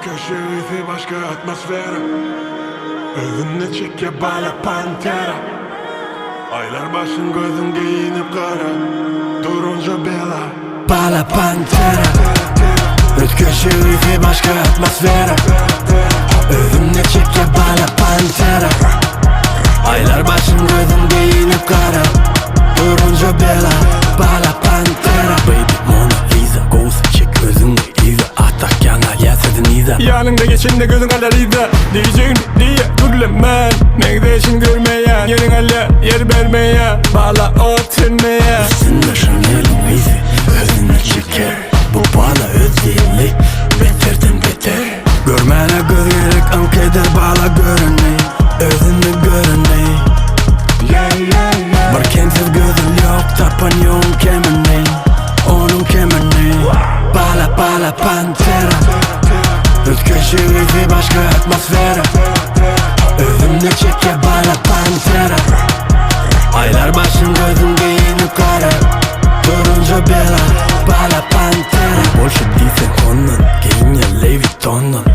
köşeyi başka atmosfera. Özünle çeke bala pantera. Aylar başın gözün giyinip kara. Durunca bela bala pantera. Köşeyi başka atmosfera. Özünle çeke bala pantera. Aylar başın gözün giyinip kara. Durunca bela bala pantera. Baby Mona Lisa Ghost çek özünle iza. Atak yana yasadın iza. Yanında geçinde gözün kadar iza. Diyeceğin diye gürlemen. Megdeşin görmeyen. Yerin hala yer vermeye. Bala oturmaya. Üstünde Chanel'in izi. Özünle çeker. Bu bana özellik. Beterden beter. Görmene göz gerek am keder bala görünmeyi. Özünle görünmeyi. Bir kentsiz gözün yok tapan yoğun kemeney. Onun kemeney. Bala bala pantera. Öz köşeyi başka atmosfera. Özümle çeke bala pantera. Aylar başın gözün giyinip kara. Durunca bela bala pantera. Bolşe değilsen ondan. Giyin ya Louis Vuitton'dan.